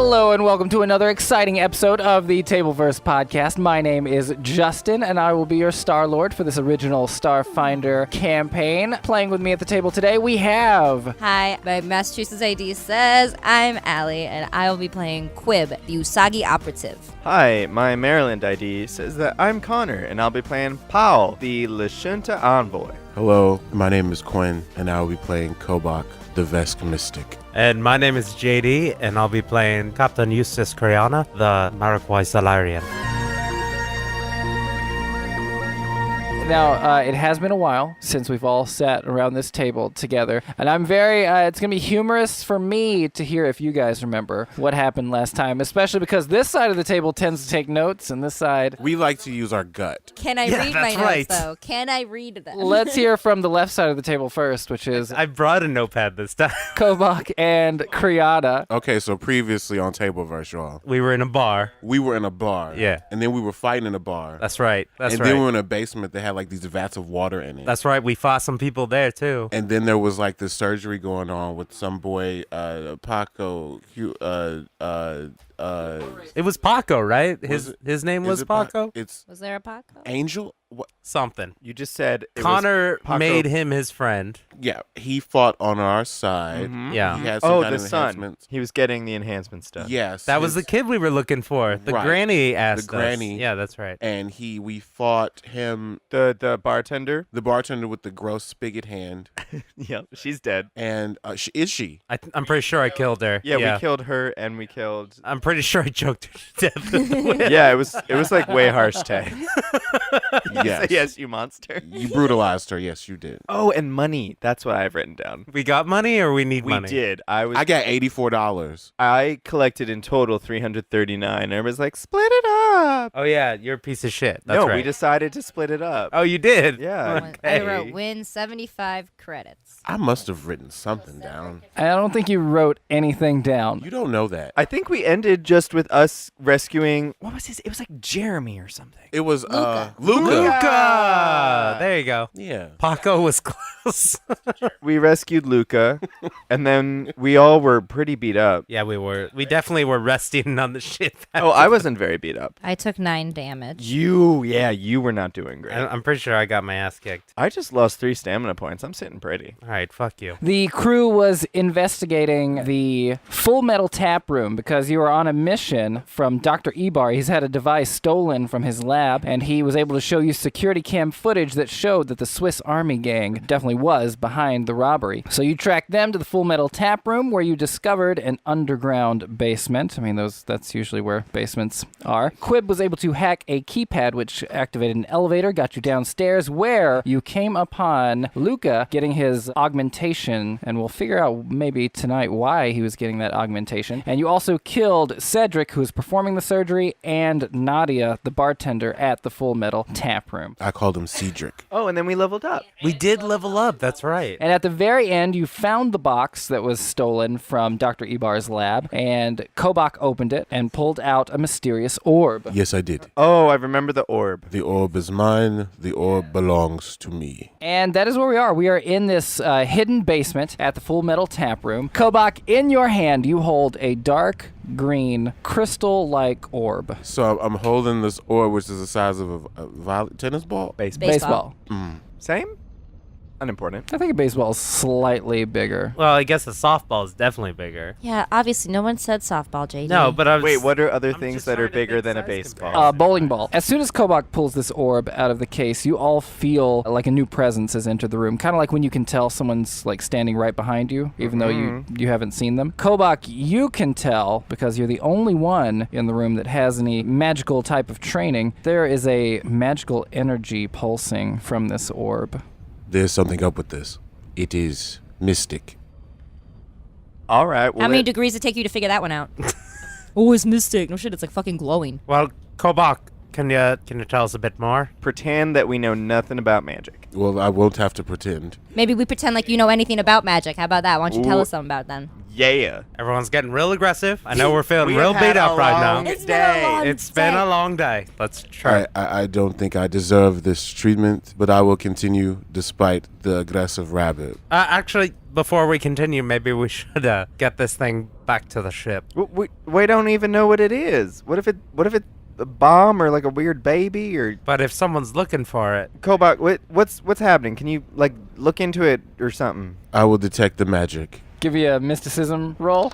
Hello and welcome to another exciting episode of the Tableverse podcast. My name is Justin and I will be your Starlord for this original Starfinder campaign. Playing with me at the table today we have... Hi, my Massachusetts ID says I'm Allie and I will be playing Quib, the Usagi operative. Hi, my Maryland ID says that I'm Conor and I'll be playing Pawl, the Lashunta envoy. Hello, my name is Quinn and I will be playing Kobok, the Vesk Mystic. And my name is JD, and I'll be playing Captain Eustace Qriana, the Marquis Salarian. Now, it has been a while since we've all sat around this table together, and I'm very, it's going to be humorous for me to hear if you guys remember what happened last time, especially because this side of the table tends to take notes, and this side... We like to use our gut. Can I read my notes, though? Can I read them? Let's hear from the left side of the table first, which is... I brought a notepad this time. Kobok and Qriana. Okay, so previously on Tableverse, y'all, We were in a bar. we were in a bar. Yeah. And then we were fighting in a bar. That's right. That's and right. then we were in a basement that had like these vats of water in it. That's right. We fought some people there, too. And then there was like this surgery going on with some boy, Paco. It was Paco, right? Was His name was it Paco? It's Was there a Paco? Angel. What? Something. You just said it Conor was Paco. made him his friend. Yeah, he fought on our side. Mhm. Yeah. He had some Oh, kind the of son. enhancements. He was getting the enhancement stuff. Yes. That was the kid we were looking for. The Right. granny asked The granny. us. Yeah, that's right. And we fought him, The bartender. the bartender with the gross spigot hand. Yep, she's dead. And is she? I'm pretty sure I killed her. Yeah, we killed her and we killed. I'm pretty sure I choked her to death. Yeah, it was like way harsh, Tay. Yes. Yes, you monster. You brutalized her. Yes, you did. Oh, and money. That's what I've written down. We got money or we need We money? did. I got $84. I collected in total 339. And everybody's like, split it up. Oh, yeah. You're a piece of shit. That's No, right. we decided to split it up. Oh, you did? Yeah. I Okay. wrote win 75 credits. I must have written something down. I don't think you wrote anything down. You don't know that. I think we ended just with us rescuing. What was his? It was like Jeremy or something. It was Luca. Luca. Luca! There you go. Yeah. Paco was close. We rescued Luca, and then we all were pretty beat up. Yeah, we were. We definitely were resting on the shit. Oh, I wasn't very beat up. I took 9 damage. You were not doing great. I'm pretty sure I got my ass kicked. I just lost 3 stamina points. I'm sitting pretty. All right, fuck you. The crew was investigating the Full Metal Tap Room because you were on a mission from Dr. Ebar. He's had a device stolen from his lab, and he was able to show you security cam footage that showed that the Swiss Army gang definitely was behind the robbery. So you tracked them to the Full Metal Tap Room where you discovered an underground basement. I mean, that's usually where basements are. Quib was able to hack a keypad which activated an elevator, got you downstairs where you came upon Luca getting his augmentation, and we'll figure out maybe tonight why he was getting that augmentation. And you also killed Cedric, who was performing the surgery, and Nadia, the bartender at the Full Metal Tap Room. I called him Cedric. Oh, and then we leveled up. We did level up. That's right. And at the very end, you found the box that was stolen from Dr. Ebar's lab, and Kobok opened it and pulled out a mysterious orb. Yes, I did. Oh, I remember the orb. The orb is mine. The orb belongs to me. And that is where we are. We are in this hidden basement at the Full Metal Tap Room. Kobok, in your hand, you hold a dark green crystal-like orb. So I'm holding this orb, which is the size of a tennis ball. Baseball. Same? Unimportant. I think a baseball is slightly bigger. Well, I guess the softball is definitely bigger. Yeah, obviously no one said softball, JD. No, but I was... Wait, what are other I'm things just that are trying to bigger think than a size baseball? comparison. Bowling ball. As soon as Kobok pulls this orb out of the case, you all feel like a new presence has entered the room. Kind of like when you can tell someone's like standing right behind you, even though you haven't seen them. Kobok, you can tell, because you're the only one in the room that has any magical type of training, there is a magical energy pulsing from this orb. There's something up with this. It is mystic. All right. Well, How many degrees did it take you to figure that one out? Oh, it's mystic. No shit, it's like fucking glowing. Well, Kobok, Can you tell us a bit more? Pretend that we know nothing about magic. Well, I won't have to pretend. Maybe we pretend like you know anything about magic. How about that? Why don't you tell Ooh. us something about it then? Yeah. Everyone's getting real aggressive. I know we're feeling We real have had beat up a right long now. It's been a long It's been a long day. Let's try. I don't think I deserve this treatment, but I will continue despite the aggressive rabbit. Actually, before we continue, maybe we should get this thing back to the ship. We don't even know what it is. What if it's a bomb or like a weird baby or But if someone's looking for it, Kobok? What's happening? Can you like look into it or something? I will detect the magic. Give you a mysticism roll.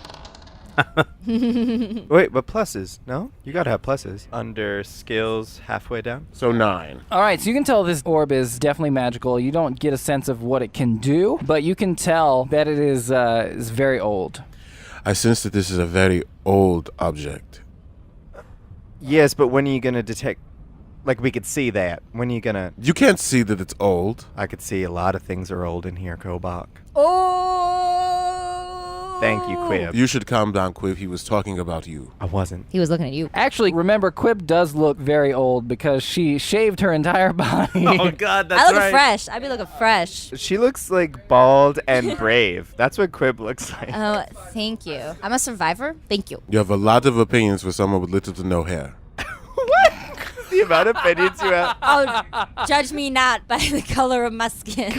Wait, but pluses? No, you gotta have pluses. Under skills, halfway down. So 9. All right, so you can tell this orb is definitely magical. You don't get a sense of what it can do, but you can tell that it is very old. I sense that this is a very old object. Yes, but when are you gonna detect? Like we could see that. When are you gonna? You can't see that it's old. I could see a lot of things are old in here, Kobok. Oh! Thank you, Quib. You should calm down, Quib. He was talking about you. I wasn't. He was looking at you. Actually, remember, Quib does look very old because she shaved her entire body. oh god, that's I look right. fresh. I be looking fresh. She looks like bald and brave. That's what Quib looks like. Oh, thank you. I'm a survivor. Thank you. You have a lot of opinions for someone with little to no hair. What? The amount of opinions you have. Oh, judge me not by the color of my skin,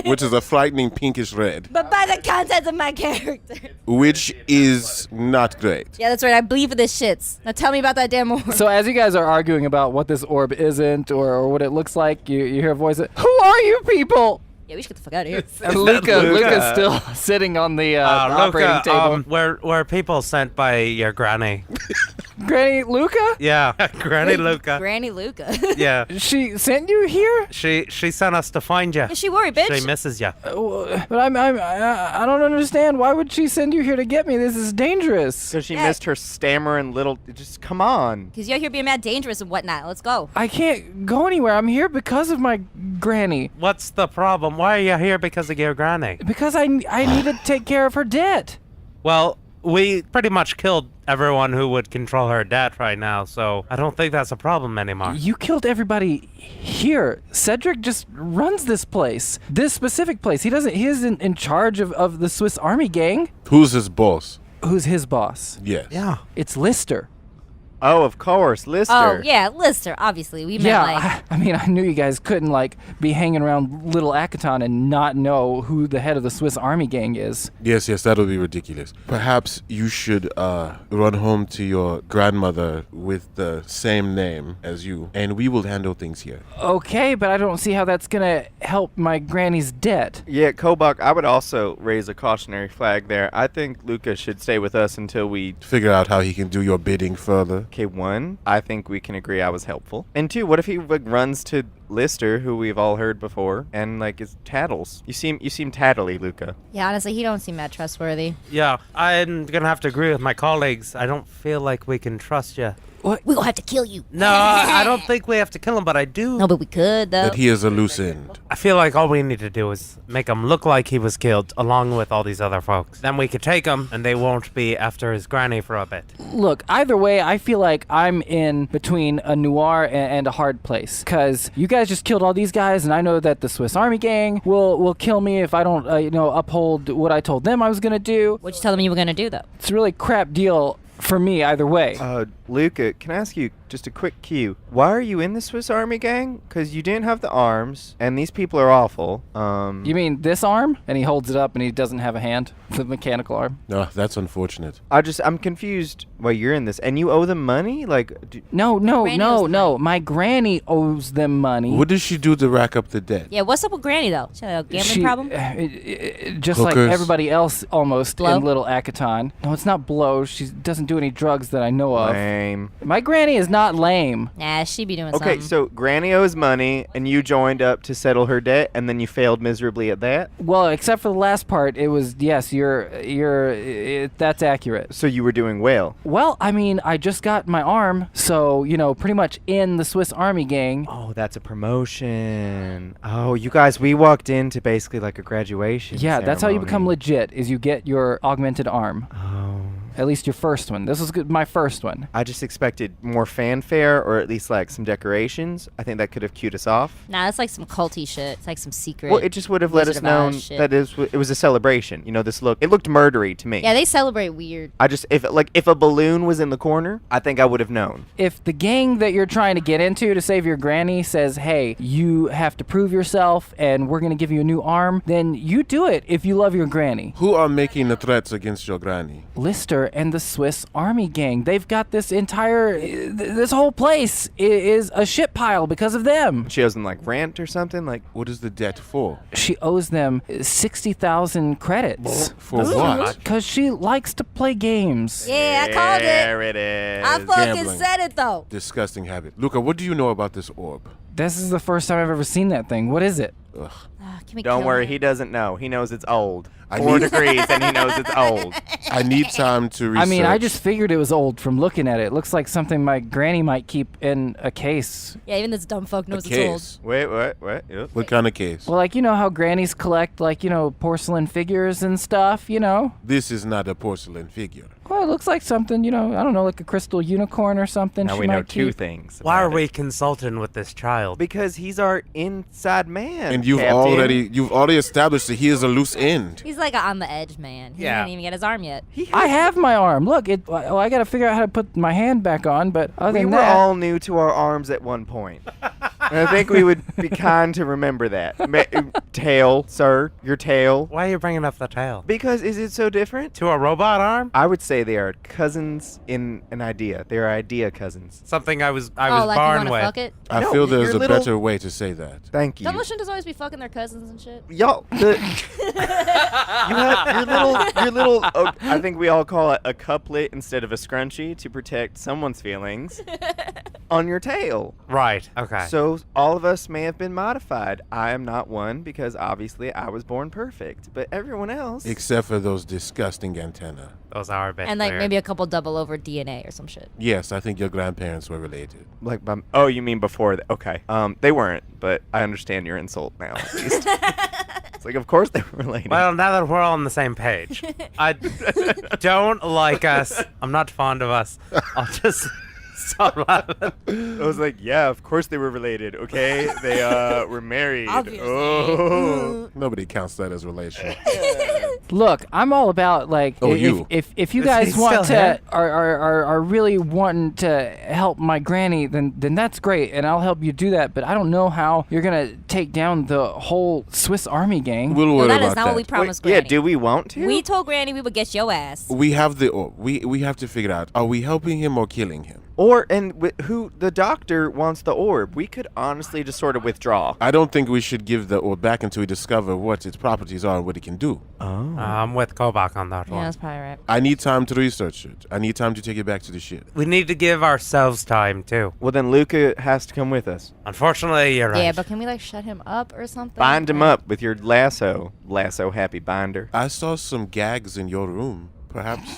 Which is a frightening pinkish red, but by the contents of my character. which is not great. Yeah, that's right. I believe in this shits. Now tell me about that damn orb. So as you guys are arguing about what this orb isn't or what it looks like, you hear a voice, who are you people? Yeah, we should get the fuck out of here. And Luca. Luca's still sitting on the operating Luca, table. we're people sent by your granny. Granny Luca? Yeah, Granny Luca. Granny Luca. Yeah, She sent you here? she sent us to find you. Is she worried, bitch? She misses you. But I don't understand. Why would she send you here to get me? This is dangerous. So she Yeah. missed her stammering little. Just come on. Because you're here being mad dangerous and whatnot. Let's go. I can't go anywhere. I'm here because of my granny. What's the problem? Why are you here because of your granny? Because I need to take care of her debt. Well, we pretty much killed everyone who would control her debt right now, so I don't think that's a problem anymore. You killed everybody here. Cedric just runs this place. This specific place. He isn't in charge of the Swiss Army gang. Who's his boss? Who's his boss? Yes. Yeah. It's Lister. Oh, of course, Lister. Oh, yeah, Lister, obviously. We meant Yeah, like... I mean, I knew you guys couldn't, be hanging around Little Akaton and not know who the head of the Swiss Army gang is. Yes, that would be ridiculous. Perhaps you should run home to your grandmother with the same name as you, and we will handle things here. Okay, but I don't see how that's gonna help my granny's debt. Yeah, Kobok, I would also raise a cautionary flag there. I think Luca should stay with us until we... Figure out how he can do your bidding further. Okay, 1, I think we can agree I was helpful. And 2, what if he runs to Lister, who we've all heard before, and is tattles? You seem tattly, Luca. Yeah, honestly, he don't seem that trustworthy. Yeah, I'm gonna have to agree with my colleagues. I don't feel like we can trust you. What? We gonna have to kill you. No, I don't think we have to kill him, but I do. No, but we could, though. That he is a loose end. I feel like all we need to do is make him look like he was killed along with all these other folks. Then we could take him, and they won't be after his granny for a bit. Look, either way, I feel like I'm in between a noir and a hard place. Because you guys just killed all these guys, and I know that the Swiss Army gang will kill me if I don't, uphold what I told them I was going to do. What'd you tell them you were gonna do, though? It's a really crap deal for me either way. Luca, can I ask you just a quick cue? Why are you in the Swiss Army gang? Because you didn't have the arms, and these people are awful. You mean this arm? And he holds it up and he doesn't have a hand. The mechanical arm. No, that's unfortunate. I'm confused why you're in this. And you owe them money? No. Granny owes them money. My granny owes them money. What does she do to rack up the debt? Yeah, what's up with Granny, though? She had a gambling problem? Just like Hookers. everybody else almost Blow? in Little Akaton. No, it's not blow. She doesn't do any drugs that I know of. Lame. My granny is not lame. Nah, she be doing Okay, something. so Granny owes money, and you joined up to settle her debt, and then you failed miserably at that? Well, except for the last part, it was, yes, that's accurate. So you were doing well. Well, I mean, I just got my arm, so, pretty much in the Swiss Army gang. Oh, that's a promotion. Oh, you guys, we walked into basically like a graduation Yeah, that's how you become ceremony. legit, is you get your augmented arm. Oh. At least your first one. This was my first one. I just expected more fanfare or at least like some decorations. I think that could have cued us off. Nah, that's like some culty shit. It's like some secret. Well, it just would have let us Wizard of know Oz shit. that it was a celebration. You know, it looked murdery to me. Yeah, they celebrate weird. If a balloon was in the corner, I think I would have known. If the gang that you're trying to get into to save your granny says, hey, you have to prove yourself and we're going to give you a new arm, then you do it if you love your granny. Who are making the threats against your granny? Lister and the Swiss Army gang. They've got this this whole place is a shit pile because of them. She owes them like rent or something. Like, What is the debt for? She owes them 60,000 credits. For what? Because she likes to play games. Yeah, I called it. There it is. I fucking Gambling. said it though. Disgusting habit. Luca, what do you know about this orb? This is the first time I've ever seen that thing. What is it? Ugh. Can we Don't kill worry, her? he doesn't know. He knows it's old. I 4 need- degrees, and he knows it's old. I need time to research. I mean, I just figured it was old from looking at it. It looks like something my granny might keep in a case. Yeah, even this dumb fuck a knows it's old. case. Wait, what? Yep. What kind of case? Well, like, you know how grannies collect, like, you know, porcelain figures and stuff, you know? This is not a porcelain figure. Well, it looks like something, you know, I don't know, like a crystal unicorn or something. Now she we know might 2 keep. things. Why are about we it. consulting with this child? Because he's our inside man. And you've Captain. already established that he is a loose end. He's like a on the edge man. He Yeah. didn't even get his arm yet. I have my arm. Look, well, I got to figure out how to put my hand back on, but other We than were that, all new to our arms at one point. And I think we would be kind to remember that. Tail, sir, your tail. Why are you bringing up the tail? Because is it so different? To a robot arm? I would say they are cousins in an idea. They are idea cousins. Something I was oh, like you born wanna with. fuck it? I No, feel there's your a little- better way to say that. Thank you. Demolition does always be fucking their cousins and shit. Y'all, you have your little. Oh, I think we all call it a couplet instead of a scrunchie to protect someone's feelings on your tail. Right. Okay. So all of us may have been modified. I am not one because obviously I was born perfect, but everyone else. Except for those disgusting antennae. Those are a bit And like weird. maybe a couple double over DNA or some shit. Yes, I think your grandparents were related. Like, oh, you mean before that? Okay. They weren't, but I understand your insult now. At least. It's like, of course they were related. Well, now that we're all on the same page, I don't like us. I'm not fond of us. I'll just stop laughing. I was like, yeah, of course they were related. Okay, they were married. Obviously. Oh. Nobody counts that as relation. look, I'm all about, like, Oh, you. if you Is guys he want still to, here? are really wanting to help my granny, then that's great, and I'll help you do that, but I don't know how you're going to take down the whole Swiss Army gang. We'll No, worry that about is not that. what we promised Yeah, Granny. do we want to? We told Granny we would get your ass. We have the orb. We have to figure out, are we helping him or killing him? Who the doctor wants the orb? We could honestly just sort of withdraw. I don't think we should give the orb back until we discover what its properties are and what it can do. I'm with Kobok on that Yeah, one. that's probably right. I need time to research it. I need time to take it back to the ship. We need to give ourselves time, too. Well, then Luca has to come with us. Unfortunately, you're right. Yeah, but can we like shut him up or something? Bind him Like- up with your lasso. Lasso happy binder. I saw some gags in your room. Perhaps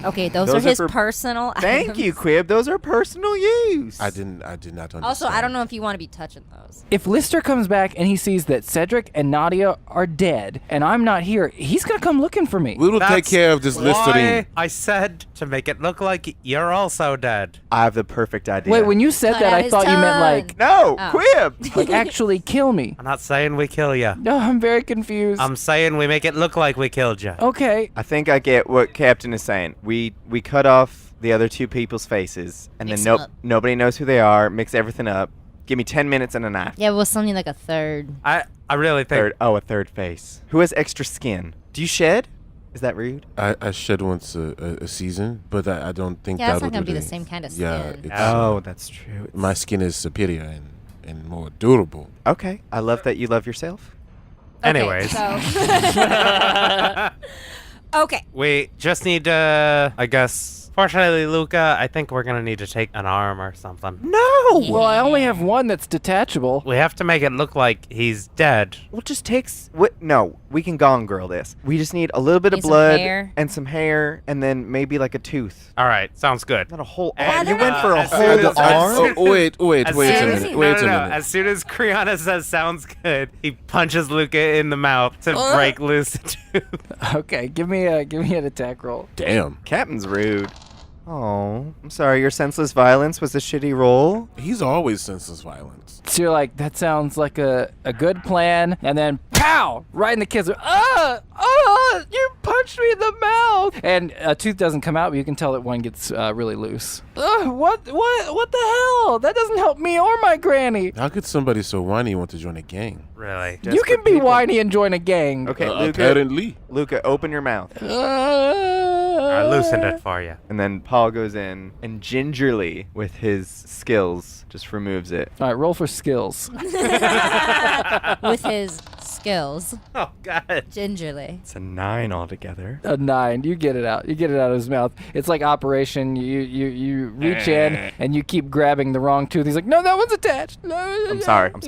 Okay, those Those are are his for- personal Thank items. you, Quib. Those are personal use. I did not understand. Also, I don't know if you want to be touching those. If Lister comes back and he sees that Cedric and Nadia are dead and I'm not here, he's going to come looking for me. We will take That's care of this why Listerine. I said to make it look like you're also dead. I have the perfect idea. Wait, when you said Cut that, out I his thought you meant tongue. like No, Oh. Quib. like actually kill me. I'm not saying we kill you. No, I'm very confused. I'm saying we make it look like we killed you. Okay. I think I get what Captain is saying. We cut off the other 2 people's faces, and Mix then 'em up. nobody knows who they are. Mix everything up. Give me 10 minutes and a knife. Yeah, we'll still need like a third. I really think A third face. Who has extra skin? Do you shed? Is that rude? I shed once a season, but I don't think Yeah, that that's not would gonna be do the it. same kind of Yeah, skin. Oh, that's true. my skin is superior and more durable. Okay. I love that you love yourself. Anyways. Okay, so okay. we just need to, I guess, Fortunately, Luca, I think we're gonna need to take an arm or something. No! Well, I only have one that's detachable. We have to make it look like he's dead. We'll just take... No, we can Gone Girl this. We just need a little bit of Need some blood hair. and some hair and then maybe like a tooth. All right, sounds good. Not a whole And, arm. You went for a as soon whole as- arm? Oh, wait a As minute. soon as- Wait a no. minute. As soon as Qriana says sounds good, he punches Luca in the mouth to break loose the tooth. Okay, give me an attack roll. Damn. Captain's rude. Oh, I'm sorry. Your senseless violence was a shitty roll. He's always senseless violence. So you're like, that sounds like a good plan, and then pow! Right in the kid's you punched me in the mouth! And a tooth doesn't come out, but you can tell that one gets really loose. What the hell? That doesn't help me or my granny. How could somebody so whiny want to join a gang? Really? You can be whiny and join a gang. Okay, Luca. Apparently. Luca, open your mouth. I loosened it for you. And then Paul goes in and gingerly, with his skills, just removes it. All right, roll for skills. With his skills, Oh, God. gingerly. It's a 9 altogether. A 9. You get it out. You get it out of his mouth. It's like Operation. You reach in and you keep grabbing the wrong tooth. He's like, no, that one's attached. I'm sorry. I'm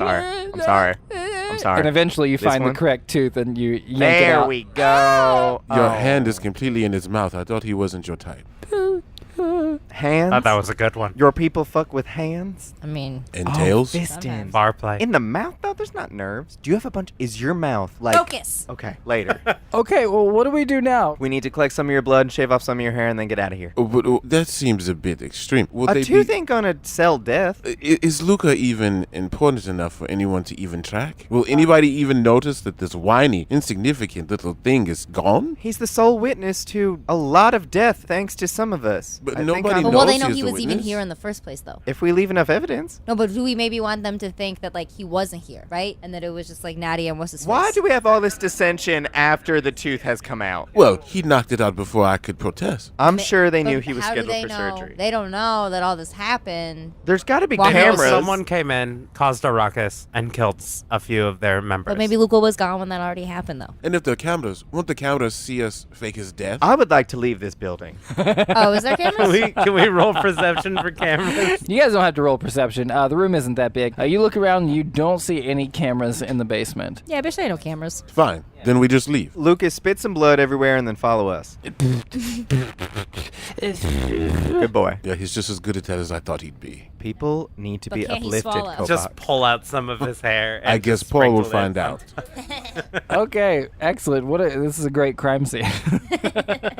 sorry. And eventually you This find one? the correct tooth and you yank it There out. we go. Your hand is completely in his mouth. I thought he wasn't your type. Hands? Thought that was a good one. Your people fuck with hands? I mean, And tails? Fisting. Bar play. In the mouth, though? There's not nerves. Do you have a bunch? Is your mouth like... focus. Okay, later. Okay, well, what do we do now? We need to collect some of your blood, shave off some of your hair, and then get out of here. But that seems a bit extreme. Will A they tooth be... ain't gonna sell death. Is Luca even important enough for anyone to even track? Will anybody even notice that this whiny, insignificant little thing is gone? He's the sole witness to a lot of death, thanks to some of us. But I think nobody I'm- But will they knows know he's he the was even witness. here in the first place, though? If we leave enough evidence. No, but do we maybe want them to think that like he wasn't here, right? And that it was just like Nadia and what's his Why face? do we have all this dissension after the tooth has come out? Well, he knocked it out before I could protest. I'm sure they But knew he was how do scheduled they for know? surgery. They don't know that all this happened. There's got to be Well, They know cameras. someone came in, caused a ruckus, and killed a few of their members. But maybe Luca was gone when that already happened, though. And if the cameras, won't the cameras see us fake his death? I would like to leave this building. Oh, is there cameras? Can we roll perception for cameras? You guys don't have to roll perception. The room isn't that big. You look around and you don't see any cameras in the basement. Yeah, I bet there ain't no cameras. Fine. Then we just leave. Lucas, spit some blood everywhere and then follow us. Good boy. Yeah, he's just as good at that as I thought he'd be. People need to But be can't he uplifted, swallow? Kobok. Just pull out some of his hair. And I guess just Paul will sprinkle it find on- out. Okay, excellent. This is a great crime scene.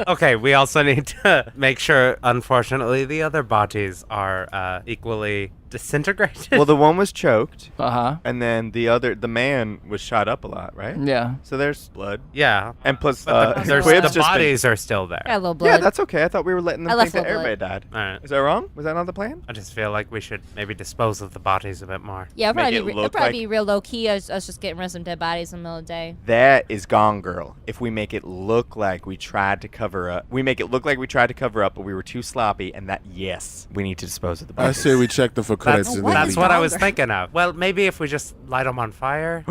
Okay, we also need to make sure, unfortunately, the other bodies are equally disintegrated. Well, the one was choked, Uh-huh. and then the man was shot up a lot, right? Yeah. So there's blood. yeah. And plus, But the, Quib's the just been- bodies are still there. Got a little blood. Yeah, that's okay. I thought we were letting them I think left that a little everybody died. All right. Is that wrong? Was that not the plan? I just feel like we should maybe dispose of the bodies a bit more. Yeah, it'll Make probably, it it'll look probably like- be real low key. Us just getting rid of some dead bodies in the middle of the day. That is Gone Girl. If we make it look like we tried to cover up, we make it look like we tried to cover up, but we were too sloppy, and that, yes, we need to dispose of the I bodies. say we check them for credits That's, and what then that's is leave. what I was longer? thinking of. Well, maybe if we just light them on fire.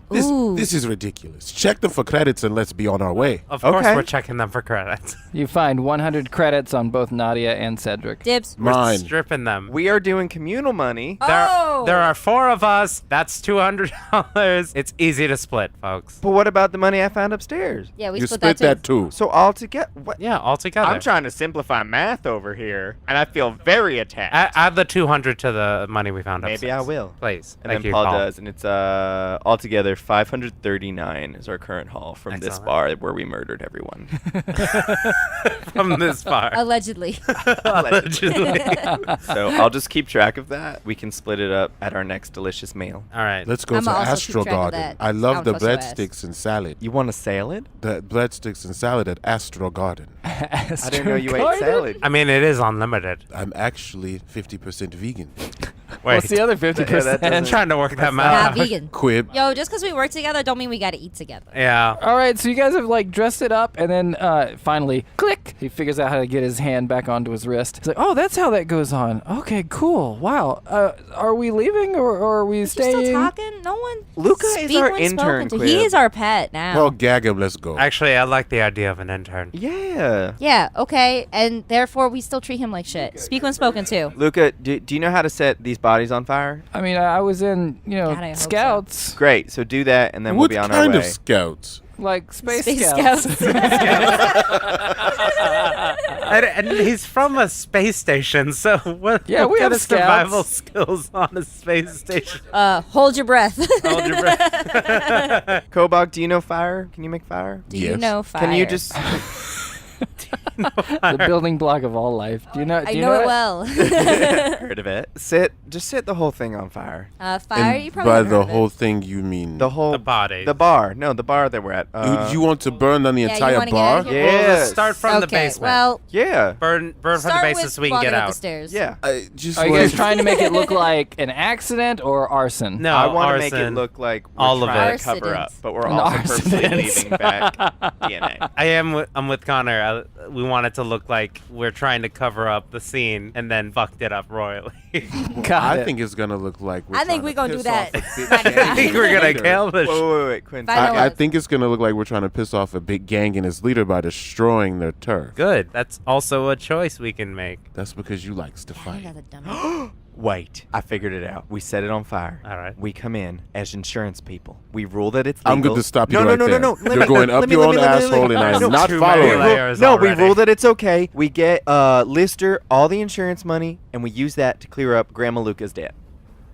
This, Ooh. this is ridiculous. Check them for credits and let's be on our way. Of course, Okay. we're checking them for credits. You find 100 credits on both Nadia and Cedric. Dibs. We're Mine. stripping them. We are doing communal money. Oh! There are 4 of us. That's $200. It's easy to split, folks. But what about the money I found upstairs? Yeah, we You split split that too. too. So all together, what? Yeah, all together. I'm trying to simplify math over here, and I feel very attacked. Add the 200 to the money we found upstairs. Maybe I will. Please. And Thank then you, Paul Paul. does, and it's altogether 539 is our current haul from this Excellent. bar where we murdered everyone. From this far. Allegedly. Allegedly. So I'll just keep track of that. We can split it up at our next delicious meal. All right. Let's go I'ma to also keep Astro track of Garden. that. I I love don't the trust your ass. breadsticks and salad. You want a salad? The breadsticks and salad at Astro Garden. I didn't know you ate salad. I mean, it is unlimited. I'm actually 50% vegan. What's the other 50%? doesn't- Trying to work that Not math out. vegan. Quib. Yo, just because we work together don't mean we gotta eat together. Yeah. All right, so you guys have like dressed it up, and then finally, click. He figures out how to get his hand back onto his wrist. He's like, "Oh, that's how that goes on. Okay, cool. Wow. Are we leaving or are we You staying?" still talking? No one. Luca is speak our when intern, spoken to. He Quib. is our pet now. Well, gag him. Let's go. Actually, I like the idea of an intern. Yeah. Yeah, okay, and therefore we still treat him like shit. Speak when spoken to. Luca, do you know how to set these bodies on fire? I mean, I was in, God, I hope so. scouts, Great. So do that, and then we'll What be on kind our of way. scouts? like space Scouts. And he's from a space station, so what, Yeah, what we kind have of survival scouts. skills on a space station? Hold your breath. Hold your breath. Kobok, do you know fire? Can you make fire? Do you Yes. know fire? Can you just... the building block of all life. Do you know? I do you know it it? well. Heard of it. Just set the whole thing on fire. Fire, And you probably by haven't the heard of whole it. thing, you mean The whole... The body. The bar. No, the bar that we're at. you want to burn down the Yeah, you entire wanna get bar? out of here? Yeah. Well, let's Yes. start from the Okay, basement. well, Yeah. burn from the start basement with so we can walking get up the out. stairs. Yeah. I just Are you guys want- trying to make it look like an accident or arson? No, I want to make it arson. look like we're All of trying it. to cover up, Arsidents. but we're An also purposely arsidents. leaving back DNA. I'm with Conor. We want it to look like we're trying to cover up the scene and then fucked it up royally. Got I it. think it's gonna look like I think we're gonna do that. I think we're gonna kill the. Wait, Quinn. Final I words. think it's gonna look like we're trying to piss off a big gang and its leader by destroying their turf. Good. That's also a choice we can make. That's because you likes to I fight. think that's a dumb. Wait, I figured it out. We set it on fire. All right. We come in as insurance people. We rule that it's legal. I'm going to stop you no, right no, there. no, no, no. You're going up your own asshole, and I am not Too following. many layers No, we already. rule that it's okay. We get Lister all the insurance money, and we use that to clear up Grandma Luca's debt.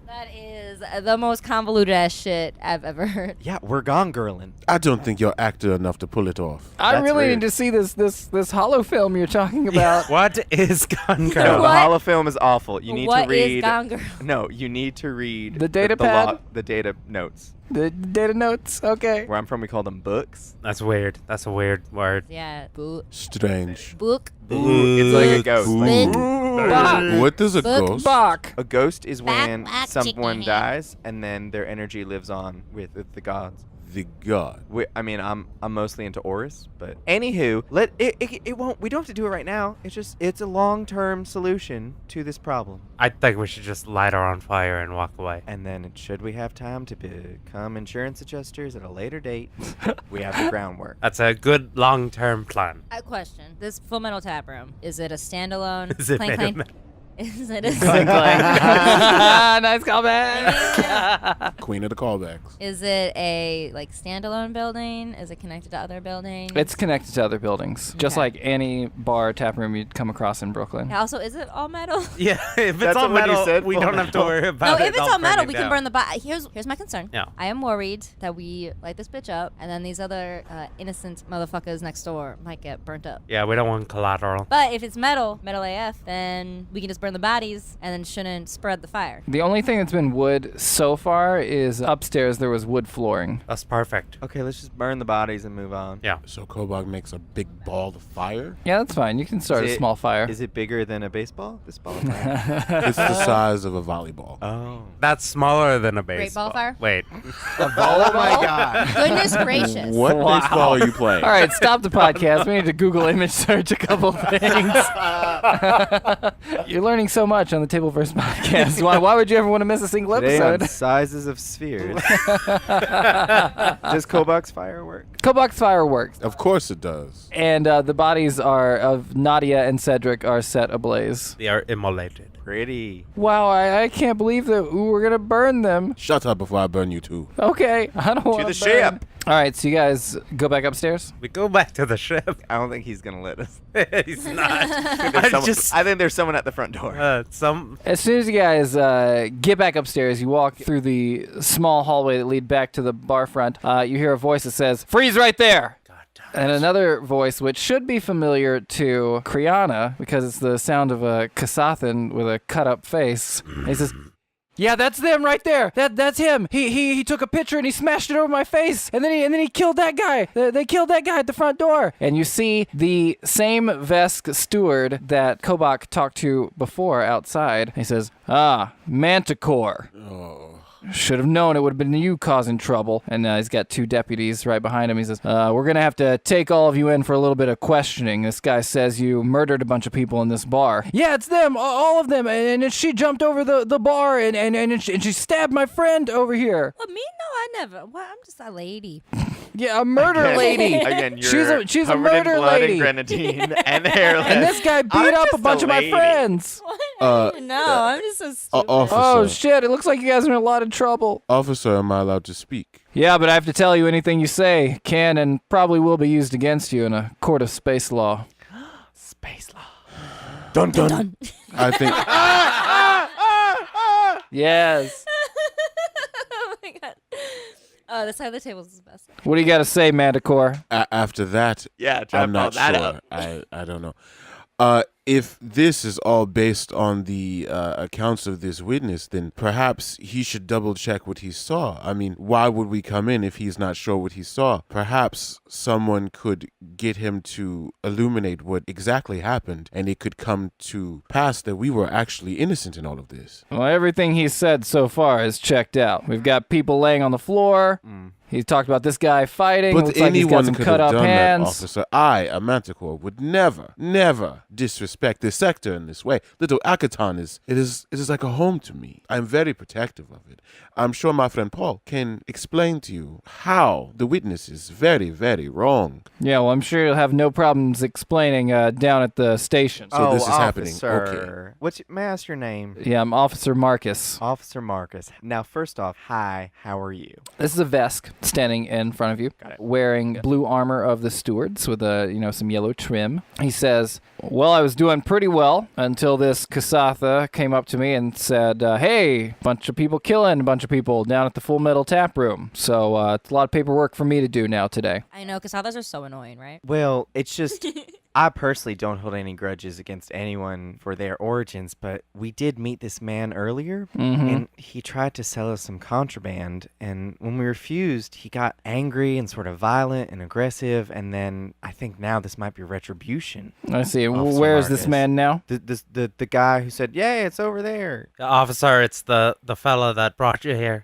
That is the most convoluted ass shit I've ever heard. Yeah, we're gone girling. I don't think you're actor enough to pull it off. I That's really rude. need to see this hollow film you're talking about. What is Gun No, Girl? the What? holofilm is awful. You need What to read. is Gone Girl? No, you need to read The data pad? the data notes. The data notes. Okay. Where I'm from, we call them books. That's weird. That's a weird word. Yeah. Strange. Book. It's like a ghost. Like, Bach. What is a Book. ghost? Bach. a ghost is when Back someone chicken. dies and then their energy lives on with the gods. The god. I mean, I'm mostly into Horus, but anywho, it won't. We don't have to do it right now. It's a long-term solution to this problem. I think we should just light her on fire and walk away. And then, should we have time to become insurance adjusters at a later date, we have the groundwork. That's a good long-term plan. A question. This Full Metal Tap Room, is it a standalone? Is it Clank, made of clank? Is it a Nice callback. Queen of the callbacks. Is it a like standalone building? Is it connected to other buildings? It's connected to other buildings, just Okay. like any bar or tap room you'd come across in Brooklyn. Also, is it all metal? Yeah, if it's That's all what he metal, said, we full don't have to metal. worry No, about it. if it's all metal, we can burn the body. Here's my concern. Yeah. I am worried that we light this bitch up, and then these other innocent motherfuckers next door might get burnt up. Yeah, we don't want collateral. But if it's metal AF, then we can just burn the bodies and then shouldn't spread the fire. The only thing that's been wood so far is upstairs there was wood flooring. That's perfect. Okay, let's just burn the bodies and move on. Yeah. So Kobok makes a big ball of fire. Yeah, that's fine. You can start Is a it- small fire. Is it bigger than a baseball? This ball of fire? It's the size of a volleyball. Oh. That's smaller than a Great baseball. ball fire? Wait. Oh my god. Goodness gracious. What Wow. baseball are you playing? All right, stop the podcast. We need to Google image search a couple things. You're learning so much on the Tableverse podcast. Why would you ever want to miss a single Today on episode? sizes of spheres. Does Kobok's fire work? Kobok's fireworks. Of course it does. And the bodies of Nadia and Cedric are set ablaze. They are immolated. Pretty. Wow, I can't believe that we're going to burn them. Shut up before I burn you too. Okay, I don't want the ship. All right, so you guys go back upstairs. We go back to the ship. I don't think he's gonna let us. He's not. I think there's someone at the front door. As soon as you guys get back upstairs, you walk through the small hallway that lead back to the bar front. You hear a voice that says, "Freeze right there!" And another voice, which should be familiar to Qriana, because it's the sound of a Kasathan with a cut-up face. He says, Yeah, that's them right there. That's him. He took a picture and he smashed it over my face, and then he killed that guy. They killed that guy at the front door. And you see the same Vesk steward that Kobok talked to before outside. He says, Manticore. Should have known it would have been you causing trouble. And he's got 2 deputies right behind him. He says, we're going to have to take all of you in for a little bit of questioning. This guy says you murdered a bunch of people in this bar. Yeah, it's them, all of them. And she jumped over the bar and she stabbed my friend over here. What, me? No, I never. What? I'm just a lady. Yeah, a murder lady. Again, you're she's a covered murder in blood lady. and grenadine and hairless. And this guy beat up a bunch of my friends. What? I don't even know. I'm just so stupid. Officer. Oh, shit. It looks like you guys are in a lot of trouble. Officer, am I allowed to speak? Yeah, but I have to tell you, anything you say can and probably will be used against you in a court of space law. Space law. Dun dun. I think. Yes. Oh my god. Oh, the side of the table is the best. What do you got to say, Manticore? After that, Yeah, try I'm to follow not that sure. up. I don't know. If this is all based on the accounts of this witness, then perhaps he should double check what he saw. I mean, why would we come in if he's not sure what he saw? Perhaps someone could get him to illuminate what exactly happened, and it could come to pass that we were actually innocent in all of this. Well, everything he's said so far is checked out. We've got people laying on the floor. He talked about this guy fighting. But Looks like he's got anyone some could cut have up done hands. that, officer. I, a Manticore, would never disrespect this sector in this way. Little Akaton is like a home to me. I'm very protective of it. I'm sure my friend Pawl can explain to you how the witness is very, very wrong. Yeah, well, I'm sure you'll have no problems explaining down at the station. So this is happening. Officer. May I ask your name? Yeah, I'm Officer Marcus. Officer Marcus. Now, first off, hi, how are you? This is a Vesk standing in front of you, wearing blue armor of the stewards with some yellow trim. He says, well, I was doing pretty well until this Kasatha came up to me and said, hey, bunch of people killing a bunch of people down at the Full Metal Tap Room. So it's a lot of paperwork for me to do now today. I know, because others are so annoying, right? Well, it's just, I personally don't hold any grudges against anyone for their origins, but we did meet this man earlier, and he tried to sell us some contraband, and when we refused, he got angry and sort of violent and aggressive, and then I think now this might be retribution. I see. Officer Where is this Marcus. man now? The guy who said, yeah, it's over there. Officer, it's the fella that brought you here.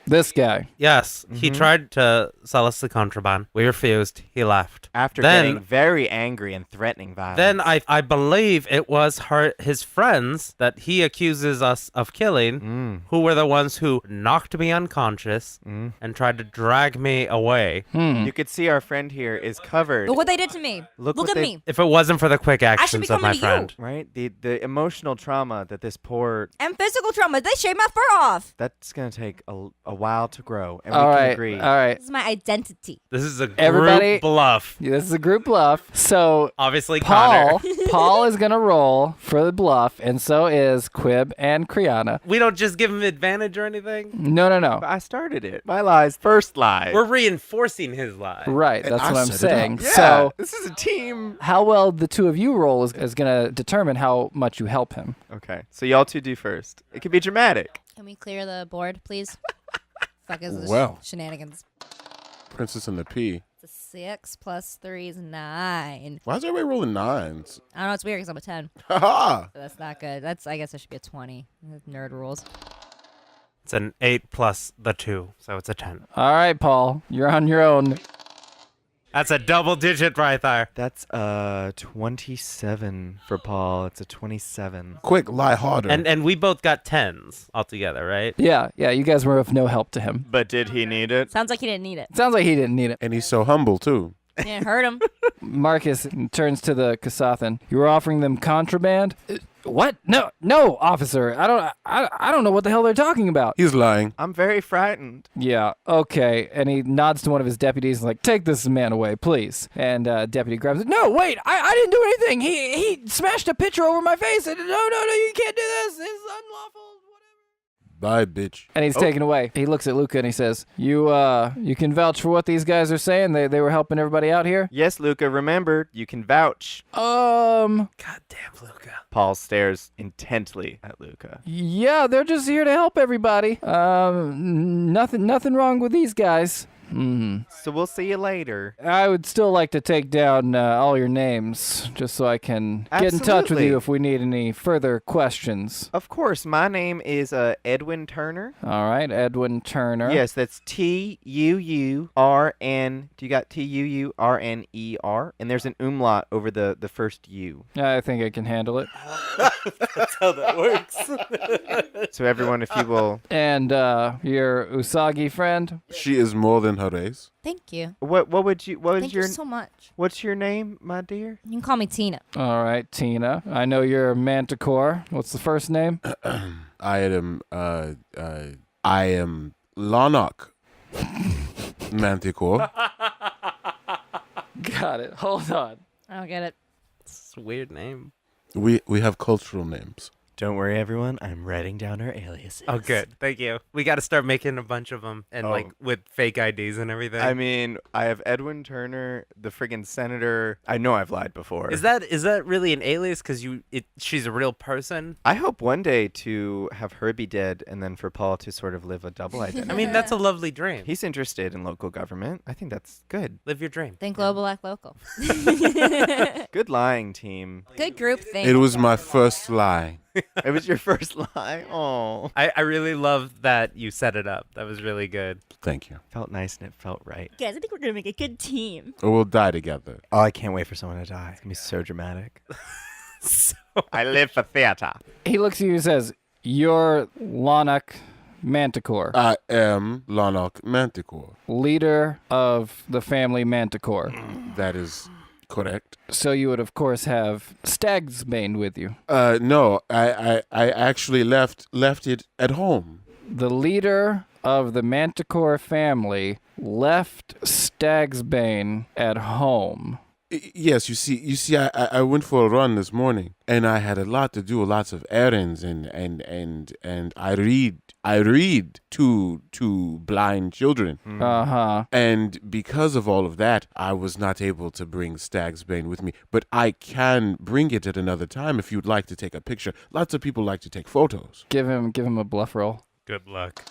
This guy. Yes, he tried to sell us the contraband. We refused. He left. After Then- getting very angry and threatening violence. Then I believe it was his friends that he accuses us of killing, who were the ones who knocked me unconscious and tried to drag me away. You could see our friend here is covered. Look what they did to me. Look Look what at they- me. If it wasn't for the quick should be actions of my coming to you. friend. Right? The emotional trauma that this poor, And physical trauma. They shaved my fur off. that's going to take a while to grow. And All we right. can agree. All right. This is my identity. This is a group Everybody- bluff. Yeah, this is a group bluff. So Obviously, Conor. Paul is going to roll for the bluff, and so is Quib and Qriana. We don't just give him advantage or anything. No. But I started it. My lies, first lie. We're reinforcing his lie. Right, And that's I what I'm set it up. saying. Yeah, So this is a team. how well the two of you roll is going to determine how much you help him. Okay, so y'all two do first. It could be dramatic. Can we clear the board, please? Fuck is this Well. shenanigans? Princess and the P. It's a 6 plus 3 is 9. Why is everybody rolling 9s? I don't know. It's weird because I'm a 10. Haha! But that's not good. I guess it should be a 20. Nerd rules. It's an 8 plus the 2, so it's a 10. All right, Paul, you're on your own. That's a double digit right there. That's 27 for Paul. It's a 27. Quick, lie harder. And we both got 10s altogether, right? Yeah, you guys were of no help to him. But did he need it? Sounds like he didn't need it. Sounds like he didn't need it. And he's so humble, too. You didn't hurt him. Marcus turns to the Kasathan. You were offering them contraband? What? No, officer. I don't know what the hell they're talking about. He's lying. I'm very frightened. Yeah, okay. And he nods to one of his deputies and like, take this man away, please. And deputy grabs it. No, wait, I didn't do anything. He smashed a picture over my face. And no, you can't do this. It's unlawful. Bye, bitch. And he's taken away. He looks at Luca and he says, you can vouch for what these guys are saying? They were helping everybody out here? Yes, Luca, remember, you can vouch. Goddamn, Luca. Paul stares intently at Luca. Yeah, they're just here to help everybody. Nothing wrong with these guys. So we'll see you later. I would still like to take down all your names, just so I can get in touch with Absolutely. you if we need any further questions. Of course, my name is Edwin Turner. All right, Edwin Turner. Yes, that's Tuurn. Do you got Tuurner? And there's an umlaut over the first U. I think I can handle it. That's how that works. So everyone, if you will, And your Usagi friend? She is more than her race. Thank you. what was Thank your you so much. what's your name, my dear? You can call me Tina. All right, Tina. I know you're Manticore. What's the first name? I am Lanok Manticore. Got it. Hold on. I don't get it. It's a weird name. We have cultural names. Don't worry, everyone. I'm writing down our aliases. Oh, good. Thank you. We got to start making a bunch of them and like with fake IDs and everything. I mean, I have Edwin Turner, the friggin' senator. I know I've lied before. is that really an alias? Because she's a real person. I hope one day to have her be dead and then for Paul to sort of live a double identity. I mean, that's a lovely dream. He's interested in local government. I think that's good. Live your dream. Think global, act local. Good lying, team. Good group thing. It was my first lie. It was your first lie. Oh, I really love that you set it up. That was really good. Thank you. felt nice and it felt right. Guys, I think we're gonna make a good team. Or we'll die together. Oh, I can't wait for someone to die. It's gonna be so dramatic. So I live for theater. He looks at you and says, you're Lanok Manticore, I am Lanok Manticore. leader of the family Manticore. That is correct. So you would, of course, have Stagsbane with you. No, I actually left it at home. The leader of the Manticore family left Stagsbane at home. Yes, you see, I went for a run this morning, and I had a lot to do, lots of errands, and I read to blind children, Uh-huh. and because of all of that, I was not able to bring Stagsbane with me. But I can bring it at another time if you'd like to take a picture. Lots of people like to take photos. Give him a bluff roll. good luck.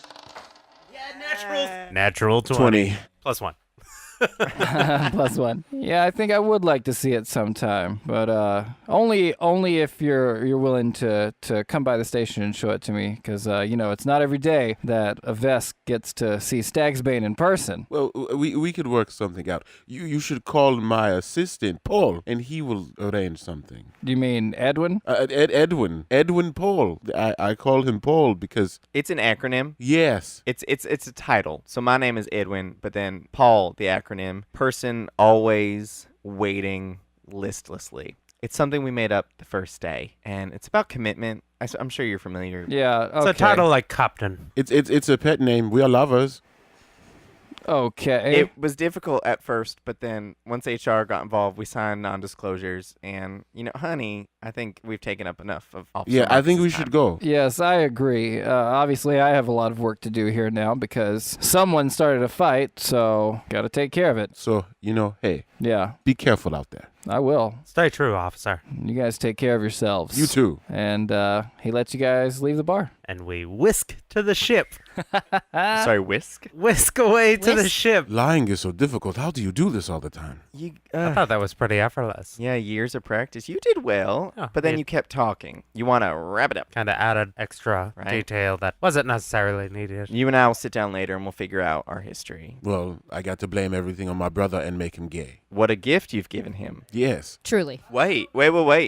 Yeah, natural 20. Plus 1. Plus 1. Yeah, I think I would like to see it sometime, but only if you're willing to come by the station and show it to me, because it's not every day that a Vesk gets to see Stagsbane in person. Well, we could work something out. You should call my assistant, Paul, and he will arrange something. Do you mean Edwin? Edwin Paul. I call him Paul because, It's an acronym. yes. It's a title. So my name is Edwin, but then Paul, the acronym, person always waiting listlessly. It's something we made up the first day, and it's about commitment. I'm sure you're familiar. Yeah, okay. It's a title like Captain. It's a pet name. We are lovers. Okay. It was difficult at first, but then once HR got involved, we signed non-disclosures, and honey, I think we've taken up enough of Officer Yeah, I think Marcus's we time. should go. Yes, I agree. Obviously, I have a lot of work to do here now because someone started a fight, so got to take care of it. So, hey, Yeah, be careful out there. I will. Stay true, officer. You guys take care of yourselves. You too. And he lets you guys leave the bar. And we whisk to the ship. Sorry, whisk? Whisk away to the Whisk? ship. Lying is so difficult. How do you do this all the time? You, I thought that was pretty effortless. yeah, years of practice. You did well, Oh, but then yeah. you kept talking. You want to wrap it up. Kind of added extra Right. detail that wasn't necessarily needed. You and I will sit down later and we'll figure out our history. Well, I got to blame everything on my brother and make him gay. What a gift you've given him. Yes. Truly. Wait.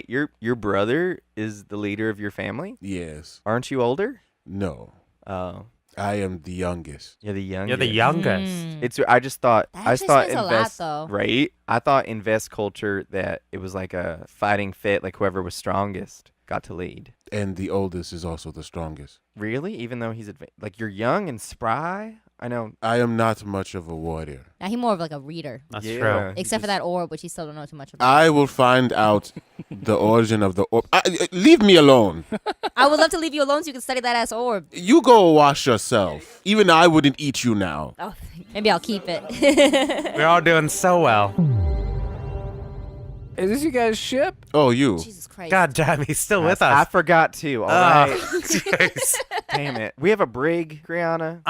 Your brother is the leader of your family? Yes. Aren't you older? No. Oh, I am the youngest. you're the youngest. You're the youngest. Mm. I just thought That I actually thought says a lot, invest though. right. I thought invest culture that it was like a fighting fit, like whoever was strongest got to lead. And the oldest is also the strongest. Really? Even though he's like you're young and spry. I know. I am not much of a warrior. Now he's more of like a reader. That's Yeah. true. Except for that orb, which he still don't know too much about. I will find out the origin of the orb. Leave me alone. I would love to leave you alone so you can study that ass orb. You go wash yourself. Even I wouldn't eat you now. Oh, maybe I'll keep it. We're all doing so well. Is this you guys' ship? Oh, you. Jesus Christ. God damn, he's still with I us. forgot to. All Oh, right. jeez. Damn it. We have a brig, Qriana.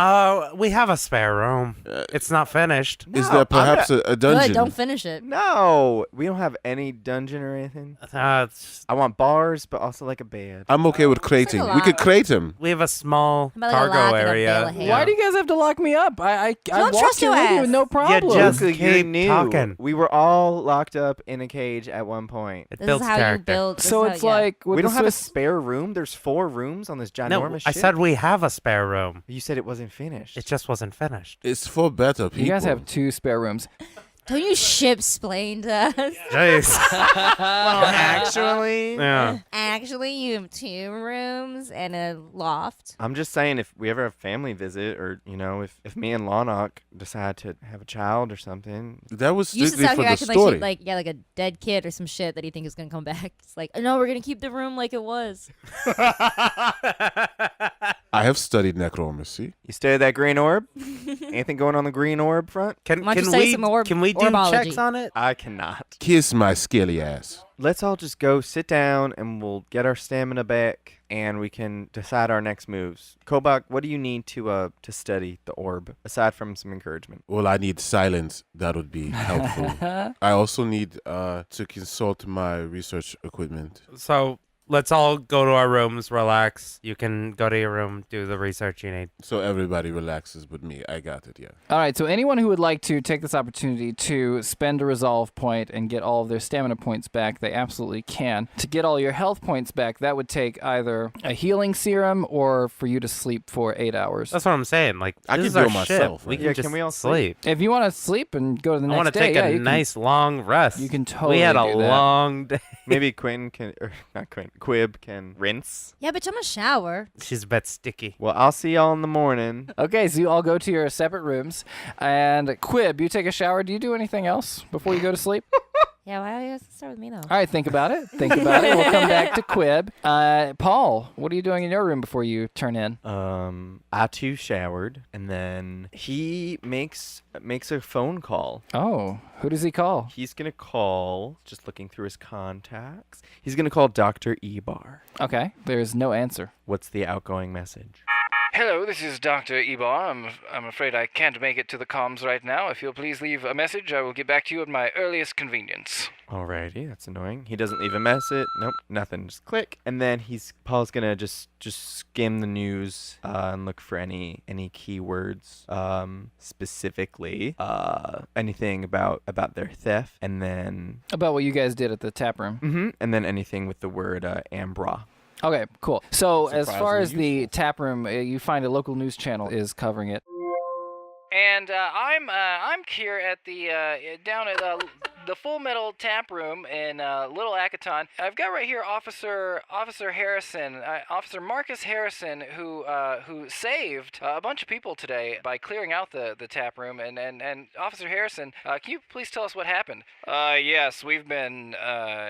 We have a spare room. It's not finished. Is No, there I'm perhaps a dungeon? Good, don't finish it. No, we don't have any dungeon or anything. I want bars, but also like a bed. I'm okay with crating. We could crate him. We have a small How about cargo lock and a bale area. of hay? Why do you guys have to lock me up? I don't walked trust here your with you ass. with no problem. just Luca, keep you knew. talking. We were all locked up in a cage at one point. It This builds is how character. you build. this So is how- it's yeah. like with We the don't have a Swiss- spare room. There's 4 rooms on this ginormous No, ship. I said we have a spare room. You said it wasn't finished. It just wasn't finished. It's for better people. You guys have 2 spare rooms. Don't you ship-splain to us? Jeez. well, actually. Yeah. Actually, you have 2 rooms and a loft. I'm just saying, if we ever have family visit, or if me and Lonok decide to have a child or something. That was You just strictly out for here the acting story. like like a dead kid or some shit that you think is gonna come back. It's like, no, we're gonna keep the room like it was. I have studied necromancy. You studied that green orb? Anything going on the green orb front? Can Why don't you study some can we do orbology? checks on it? I cannot. Kiss my scaly ass. Let's all just go sit down and we'll get our stamina back and we can decide our next moves. Kobok, what do you need to study the orb aside from some encouragement? Well, I need silence. That would be helpful. I also need to consult my research equipment. So let's all go to our rooms, relax. You can go to your room, do the research you need. So everybody relaxes but me. I got it, yeah. All right, so anyone who would like to take this opportunity to spend a resolve point and get all of their stamina points back, they absolutely can. To get all your health points back, that would take either a healing serum or for you to sleep for 8 hours. That's what I'm saying. Like, I this can is do our it myself, ship. We right? can Yeah, just can we all sleep. If you want to sleep and go to the I next want to day, take a you can- nice long rest. you can totally We had a do that. long day. Maybe Quiten can, or not Quiten, Quib can rinse. Yeah, bitch, I'm a shower. She's a bit sticky. Well, I'll see y'all in the morning. Okay, so you all go to your separate rooms. And Quib, you take a shower. Do you do anything else before you go to sleep? Yeah, why do you have to start with me though? All right, think about it. Think about it. We'll come back to Quib. Paul, what are you doing in your room before you turn in? I too showered, and then he makes a phone call. Oh, who does he call? He's gonna call, just looking through his contacts. He's gonna call Dr. Ebar. Okay, there's no answer. What's the outgoing message? Hello, this is Dr. Ebar. I'm afraid I can't make it to the comms right now. If you'll please leave a message, I will get back to you at my earliest convenience. Alrighty, that's annoying. He doesn't leave a message. Nope, nothing. Just click, and then Paul's gonna just skim the news and look for any keywords, specifically anything about their theft, and then About what you guys did at the tap room. and then anything with the word Ambra. Okay, cool. So as far as Surprisingly the tap room, you find a local news channel is covering it. And I'm here at the down at the Full Metal Tap Room in Little Akaton. I've got right here Officer Harrison, Officer Marcus Harrison, who saved a bunch of people today by clearing out the tap room. And Officer Harrison, can you please tell us what happened? Yes, we've been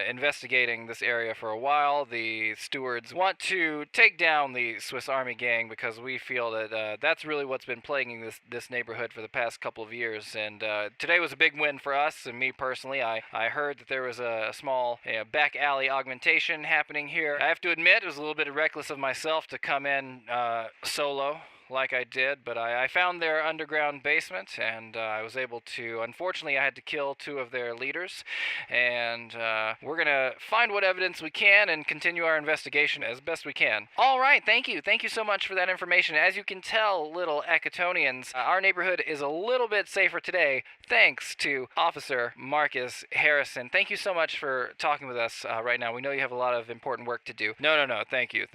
investigating this area for a while. The stewards want to take down the Swiss Army gang because we feel that that's really what's been plaguing this neighborhood for the past couple of years. And today was a big win for us and me personally. I heard that there was a small back alley augmentation happening here. I have to admit, it was a little bit reckless of myself to come in solo like I did, but I found their underground basement, and I was able to, unfortunately, I had to kill 2 of their leaders, and we're gonna find what evidence we can and continue our investigation as best we can. All right, thank you so much for that information. As you can tell, little Akatonians, our neighborhood is a little bit safer today, thanks to Officer Marcus Harrison. Thank you so much for talking with us right now. We know you have a lot of important work to do. No, thank you.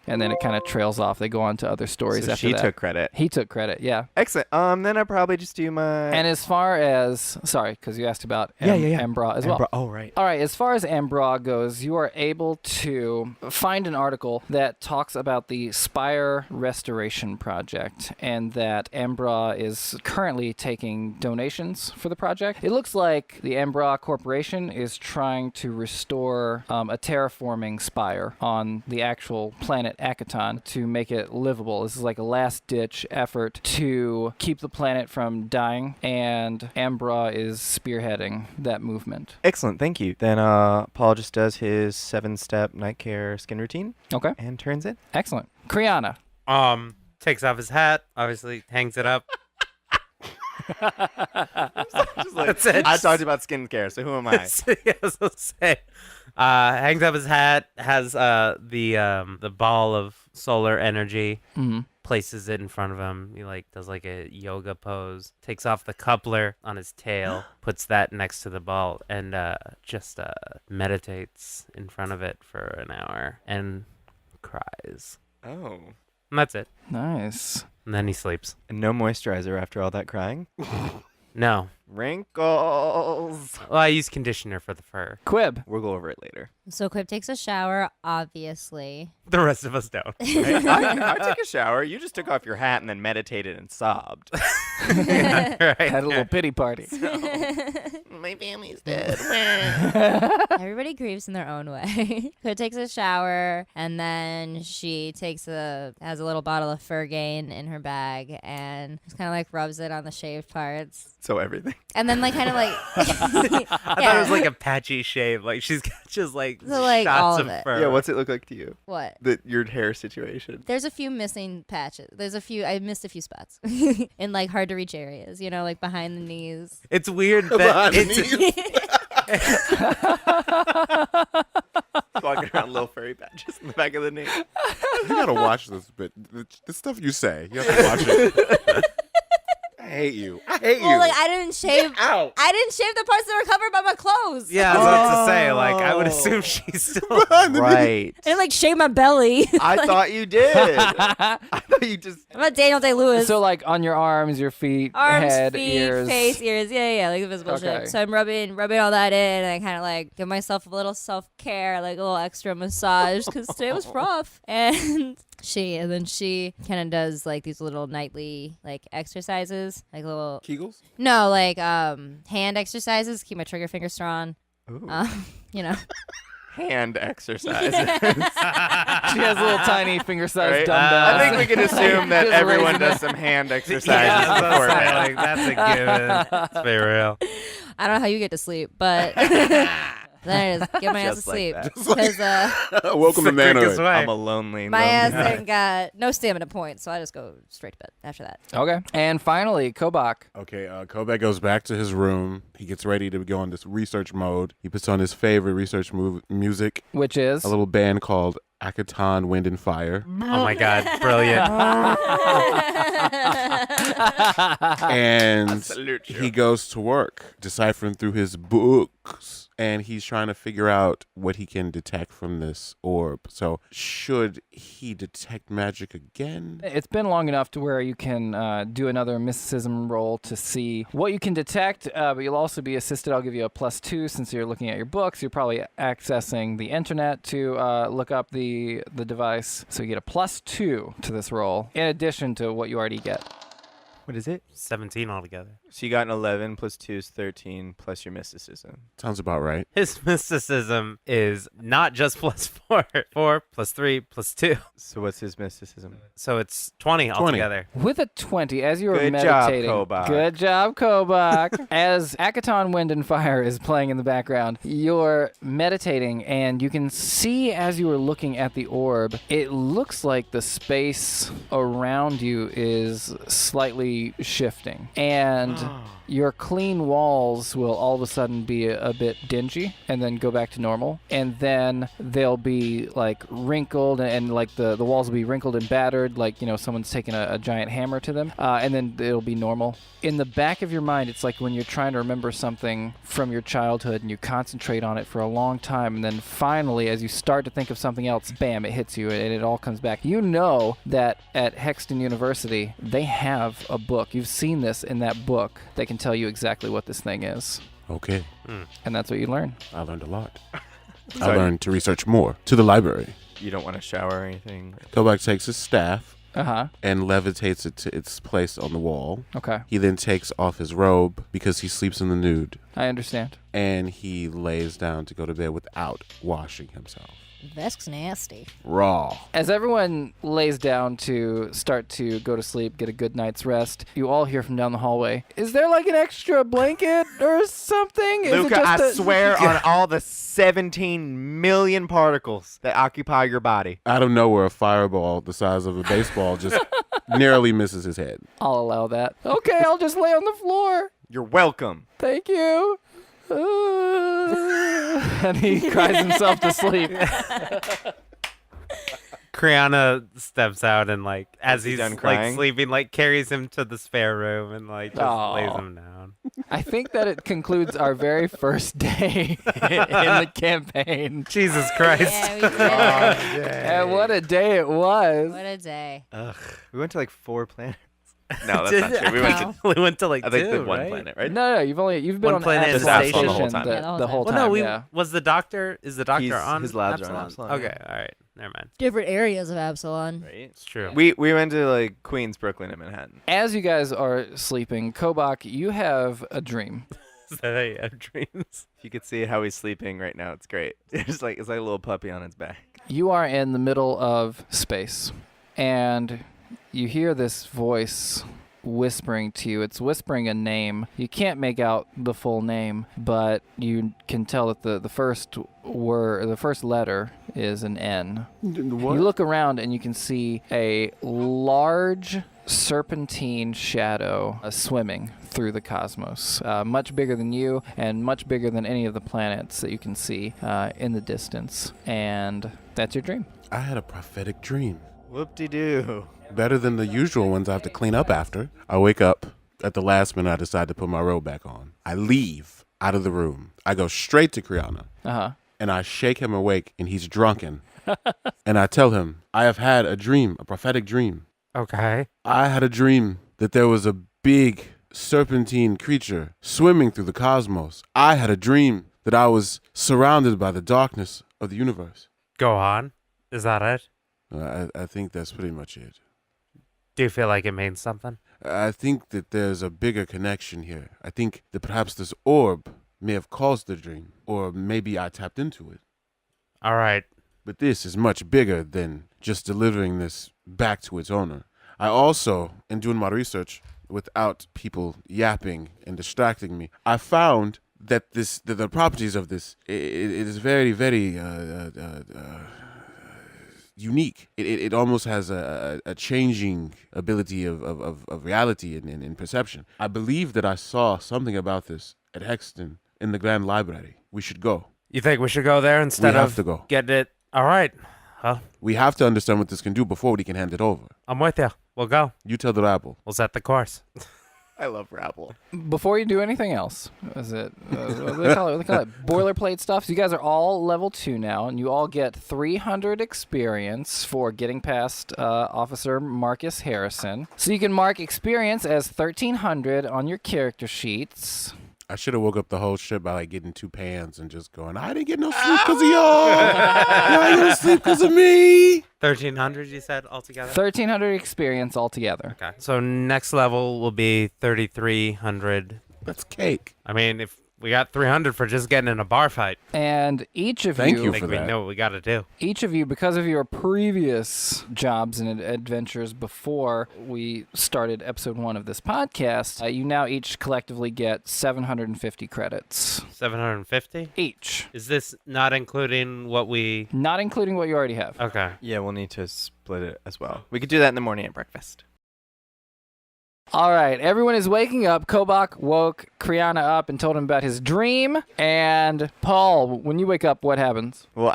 And then it kind of trails off. They go on to other stories So after she that. took credit. He took credit, yeah. Excellent. Then I probably just do my. And as far as, sorry, because you asked about Ambra as well. Oh, right. All right, as far as Ambra goes, you are able to find an article that talks about the Spire Restoration Project and that Ambra is currently taking donations for the project. It looks like the Ambra Corporation is trying to restore a terraforming spire on the actual planet Akaton to make it livable. This is like a last-ditch effort to keep the planet from dying, and Ambra is spearheading that movement. Excellent, thank you. Then Paul just does his 7-step night care skin routine. Okay. And turns in. Excellent. Qriana. Takes off his hat, obviously hangs it up. That's it. I talked about skincare, so who am I? Yeah, I was gonna say. Hangs up his hat, has the ball of solar energy, places it in front of him. He does a yoga pose, takes off the coupler on his tail, puts that next to the ball, and just meditates in front of it for an hour and cries. Oh. And that's it. Nice. And then he sleeps. And no moisturizer after all that crying? No. Wrinkles. Well, I use conditioner for the fur. Quib. We'll go over it later. So Quib takes a shower, obviously. The rest of us don't. Right? I took a shower. You just took off your hat and then meditated and sobbed. Yeah, right. Had a little pity party. My family's dead. Everybody grieves in their own way. Quib takes a shower, and then she has a little bottle of Furgain in her bag, and just kind of rubs it on the shaved parts. So everything. And then I thought it was like a patchy shave. She's got just So, shots all of of it. fur. Yeah, what's it look like to you? What? Your hair situation. There's a few missing patches. I missed a few spots in hard to reach areas, behind the knees. It's weird that Walking around little furry patches in the back of the knee. You gotta watch this bit. The stuff you say, you have to watch it. I hate you. I hate you. Well, I didn't shave. Out. I didn't shave the parts that were covered by my clothes. Yeah, I was about to say, I would assume she's still. Right. I didn't shave my belly. I thought you did. I thought you just. I'm not Daniel Day-Lewis. So on your arms, your feet, Arms, head, feet, ears. face, ears. Yeah, the visible Okay. shit. So I'm rubbing all that in, and I kind of give myself a little self-care, a little extra massage, because today was rough. And then she kind of does these little nightly exercises, little Kegels? no hand exercises, keep my trigger finger strong. Ooh. Hand exercises. She has little tiny finger-sized Right? dumbbells. I think we can assume that Just everyone raising does it. some hand Yeah, exercises before bed. that's a given. Let's be real. I don't know how you get to sleep, but then I just get my ass to Just like sleep that. because Welcome to It's the quickest manhood. way. I'm a lonely. my lonely ass guy. ain't got no stamina points, so I just go straight to bed after that. Okay. And finally, Kobok. Okay, Kobok goes back to his room. He gets ready to go on this research mode. He puts on his favorite research music, Which is? a little band called Akaton Wind and Fire. Oh my God, brilliant. And salute you. he goes to work deciphering through his books, and he's trying to figure out what he can detect from this orb. So should he detect magic again? It's been long enough to where you can do another mysticism roll to see what you can detect, but you'll also be assisted. I'll give you a +2 since you're looking at your books. You're probably accessing the internet to look up the device, so you get a +2 to this roll, in addition to what you already get. What is it? 17 altogether. So you got an 11 plus 2 is 13 plus your mysticism. Sounds about right. His mysticism is not just +4. 4 plus 3 plus 2. So what's his mysticism? So it's 20 altogether. With a 20, as you were Good job, meditating. Kobok. Good job, Kobok. As Akaton Wind and Fire is playing in the background, you're meditating, and you can see as you are looking at the orb, it looks like the space around you is slightly be shifting. And your clean walls will all of a sudden be a bit dingy and then go back to normal. And then they'll be like wrinkled and like the walls will be wrinkled and battered, like, you know, someone's taken a giant hammer to them. And then it'll be normal. In the back of your mind, it's like when you're trying to remember something from your childhood and you concentrate on it for a long time, and then finally, as you start to think of something else, bam, it hits you and it all comes back. You know that at Hexton University, they have a book. You've seen this in that book that can tell you exactly what this thing is. Okay. And that's what you learn. I learned a lot. I learned to research more. To the library. You don't want to shower or anything? Kobok takes his staff Uh-huh. and levitates it to its place on the wall. Okay. He then takes off his robe because he sleeps in the nude. I understand. And he lays down to go to bed without washing himself. That's nasty. Raw. As everyone lays down to start to go to sleep, get a good night's rest, you all hear from down the hallway, is there like an extra blanket or something? Is Luca, it just I a- swear on all the 17 million particles that occupy your body. Out of nowhere, a fireball the size of a baseball just narrowly misses his head. I'll allow that. Okay, I'll just lay on the floor. You're welcome. Thank you. And he cries himself to sleep. Qriana steps out and like as he he's done like crying? sleeping, like carries him to the spare room and like just Aw. lays him down. I think that it concludes our very first day in the campaign. Jesus Christ. Yeah, we did it. And what a day it was. What a day. Ugh. We went to like 4 planets. No, that's not true. We went to, We went to like I think, two, the one right? planet, right? No, you've been One on planet Absalon and Absalon Station the whole time. Yeah, the the whole whole time. Well, time. no, Yeah. was the doctor? Is the doctor He's- on? his labs are on Absalon? Absalon, Okay, all right, never mind. Different areas of Absalon. Right? It's true. We went to like Queens, Brooklyn, and Manhattan. As you guys are sleeping, Kobok, you have a dream. So you have dreams. If you could see how he's sleeping right now, it's great. It's like a little puppy on its back. You are in the middle of space, and you hear this voice whispering to you. It's whispering a name. You can't make out the full name, but you can tell that the first word, the first letter is an N. What? You look around and you can see a large serpentine shadow swimming through the cosmos, much bigger than you and much bigger than any of the planets that you can see in the distance. And that's your dream. I had a prophetic dream. Whoop-de-doo. Better than the usual ones I have to clean up after. I wake up. At the last minute, I decide to put my robe back on. I leave out of the room. I go straight to Qriana. Uh-huh. And I shake him awake, and he's drunken. And I tell him, I have had a dream, a prophetic dream. Okay. I had a dream that there was a big serpentine creature swimming through the cosmos. I had a dream that I was surrounded by the darkness of the universe. Go on. Is that it? I think that's pretty much it. Do you feel like it means something? I think that there's a bigger connection here. I think that perhaps this orb may have caused the dream, or maybe I tapped into it. All right. But this is much bigger than just delivering this back to its owner. I also, in doing my research, without people yapping and distracting me, I found that the properties of this, it is very, very unique. It almost has a changing ability of reality and perception. I believe that I saw something about this at Hexton in the Grand Library. We should go. You think we should go there instead We have of to go. getting it? All right. Well, We have to understand what this can do before we can hand it over. I'm with you. We'll go. You tell the rabble. We'll set the course. I love Rabble. Before you do anything else, is it what do they call it boilerplate stuff? So you guys are all level 2 now, and you all get 300 experience for getting past Officer Marcus Harrison. So you can mark experience as 1,300 on your character sheets. I should have woke up the whole ship by like getting 2 pans and just going, I didn't get no sleep because of y'all. Y'all ain't gonna sleep because of me. 1,300, you said, altogether? 1,300 experience altogether. Okay. So next level will be 3,300. That's cake. I mean, if we got 300 for just getting in a bar fight, And each of Thank you, you I think for we that. know what we got to do. each of you, because of your previous jobs and adventures before we started episode 1 of this podcast, you now each collectively get 750 credits 750? each, Is this not including what we... not including what you already have. Okay. Yeah, we'll need to split it as well. We could do that in the morning at breakfast. All right, everyone is waking up. Kobok woke Qriana up and told him about his dream. And Pawl, when you wake up, what happens? Well,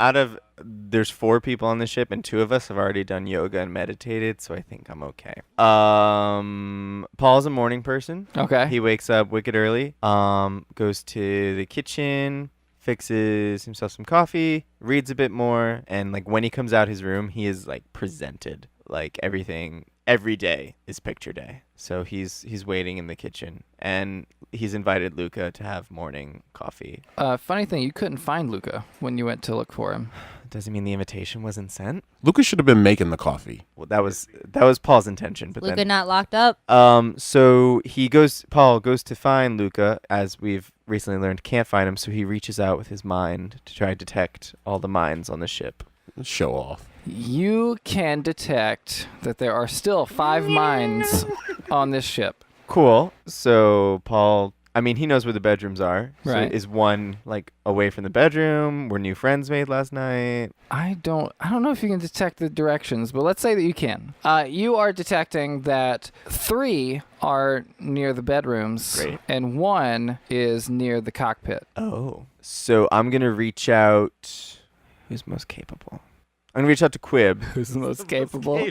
there's 4 people on the ship, and 2 of us have already done yoga and meditated, so I think I'm okay. Paul's a morning person. Okay. He wakes up wicked early, goes to the kitchen, fixes himself some coffee, reads a bit more, and like when he comes out his room, he is like presented. Like everything every day is picture day. So he's waiting in the kitchen, and he's invited Luca to have morning coffee. Funny thing, you couldn't find Luca when you went to look for him. Doesn't mean the invitation wasn't sent. Lucas should have been making the coffee. Well, that was Paul's intention, but Luca then not locked up. so Paul goes to find Luca, as we've recently learned, can't find him, so he reaches out with his mind to try to detect all the minds on the ship. Show off. You can detect that there are still 5 minds on this ship. Cool. So Paul, I mean, he knows where the bedrooms are. Right. So is one like away from the bedroom? Were new friends made last night? I don't know if you can detect the directions, but let's say that you can. You are detecting that 3 are near the bedrooms. Great. And 1 is near the cockpit. Oh. So I'm gonna reach out. Who's most capable? I'm gonna reach out to Quib. Who's the most capable?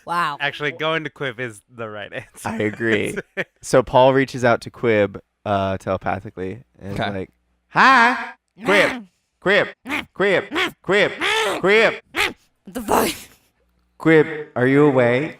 Wow. Actually, going to Quib is the right answer. I agree. So Paul reaches out to Quib telepathically and is Okay. like, "Hi, Quib, Quib, Quib, Quib, Quib, What the fuck? Quib. Are you awake?"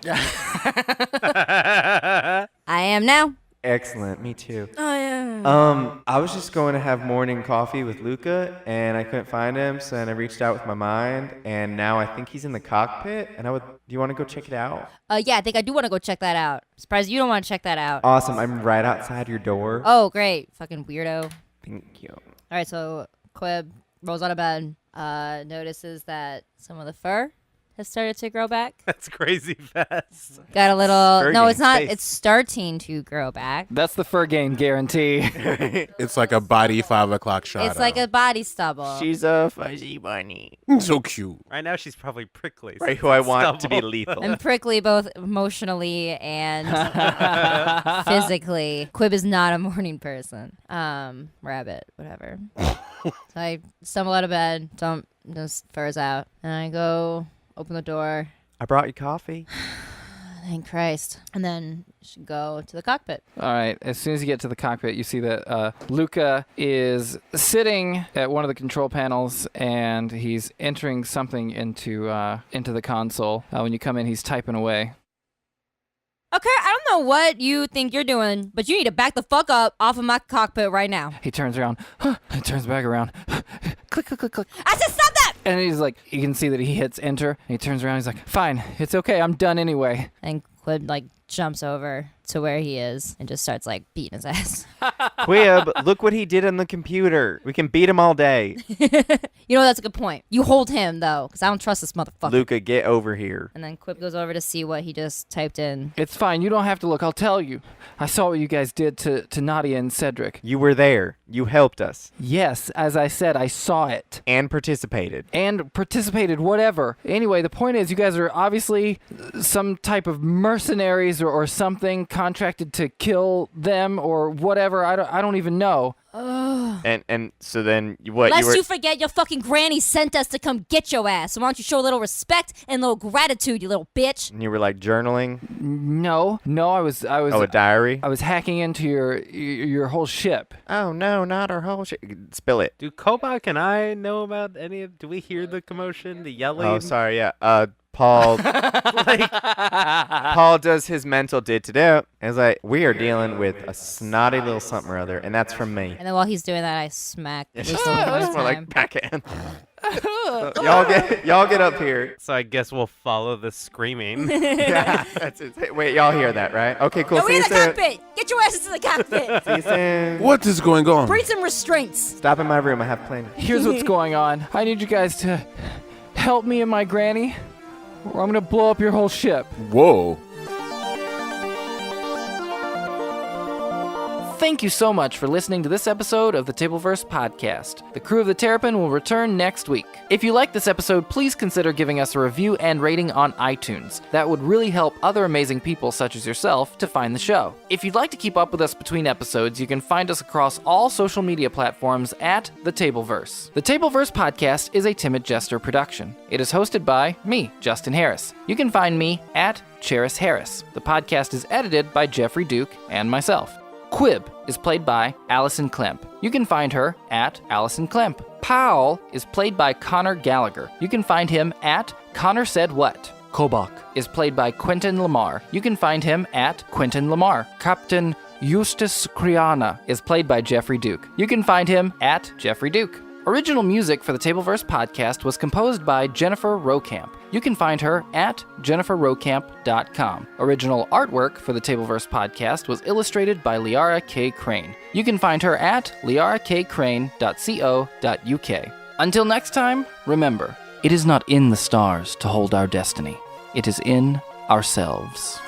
I am now. Excellent. Me too. Oh yeah. I was just going to have morning coffee with Luca, and I couldn't find him, so then I reached out with my mind, and now I think he's in the cockpit. And do you want to go check it out? Yeah, I think I do want to go check that out. Surprised you don't want to check that out. Awesome. I'm right outside your door. Oh, great. Fucking weirdo. Thank you. All right, so Quib rolls out of bed, notices that some of the fur has started to grow back. That's crazy fast. Got a little. Fur No, gain it's not. space. It's starting to grow back. That's the fur gain guarantee. It's like a body 5 o'clock shot. It's like a body stubble. She's a fuzzy bunny. So cute. Right now, she's probably prickly. Right, who I want to be Stubble. lethal. I'm prickly both emotionally and physically. Quib is not a morning person. Rabbit, whatever. So I stumble out of bed, dump those furs out, and I go open the door. I brought you coffee. Thank Christ. And then should go to the cockpit. All right. As soon as you get to the cockpit, you see that Luca is sitting at one of the control panels, and he's entering something into the console. When you come in, he's typing away. Okay, I don't know what you think you're doing, but you need to back the fuck up off of my cockpit right now. He turns around. He turns back around. Click, click, click, click. I said stop that! And he's like, you can see that he hits enter, and he turns around. He's like, fine, it's okay. I'm done anyway. And Quib like jumps over to where he is and just starts like beating his ass. Quib, look what he did on the computer. We can beat him all day. You know, that's a good point. You hold him though, because I don't trust this motherfucker. Luca, get over here. And then Quib goes over to see what he just typed in. It's fine. You don't have to look. I'll tell you. I saw what you guys did to Nadia and Cedric. You were there. You helped us. Yes, as I said, I saw it. And participated. And participated, whatever. Anyway, the point is, you guys are obviously some type of mercenaries or something, contracted to kill them or whatever. I don't even know. And so then what? Lest you were you forget your fucking granny sent us to come get your ass. So why don't you show a little respect and a little gratitude, you little bitch? and you were like journaling. No, I was. Oh, a diary. I was hacking into your whole ship. Oh no, not our whole shit. Spill it. Do Kobok and I know about any of? Do we hear the commotion, the yelling? Oh, sorry. Yeah. Paul. Paul does his mental do. And it's like, we are dealing with a snotty little something or other, and that's from me. And then while he's doing that, I smack It's Eustace one more more time. like backhand. So y'all get up here. So I guess we'll follow the screaming. Yeah, that's it. Hey, wait, y'all hear that, right? Okay, cool. Yo, See we're you in the soon. cockpit! Get your asses to the cockpit! See you soon. What is going on? Bring some restraints! Stop in my room. I have plenty. Here's what's going on. I need you guys to help me and my granny, or I'm gonna blow up your whole ship. Whoa. Thank you so much for listening to this episode of the Tableverse podcast. The crew of the Terrapin will return next week. If you like this episode, please consider giving us a review and rating on iTunes. That would really help other amazing people such as yourself to find the show. If you'd like to keep up with us between episodes, you can find us across all social media platforms at the Tableverse. The Tableverse podcast is a Timid Jester production. It is hosted by me, Justin Harris. You can find me at Cheris Harris. The podcast is edited by Jeffrey Duke and myself. Quib is played by Alison Klemp. You can find her at Alison Klemp. Pawl is played by Conor Gallagher. You can find him at Conor Said What. Kobok is played by Quiten Lamar. You can find him at Quiten Lamar. Captain Eustace Qriana is played by Jeffrey Duke. You can find him at Jeffrey Duke. Original music for the Tableverse podcast was composed by Jennifer Rowekamp. You can find her at jenniferrowekamp.com. Original artwork for the Tableverse podcast was illustrated by Liara K. You can find her at liarakcrane.co.uk. Until next time, remember, it is not in the stars to hold our destiny. It is in ourselves.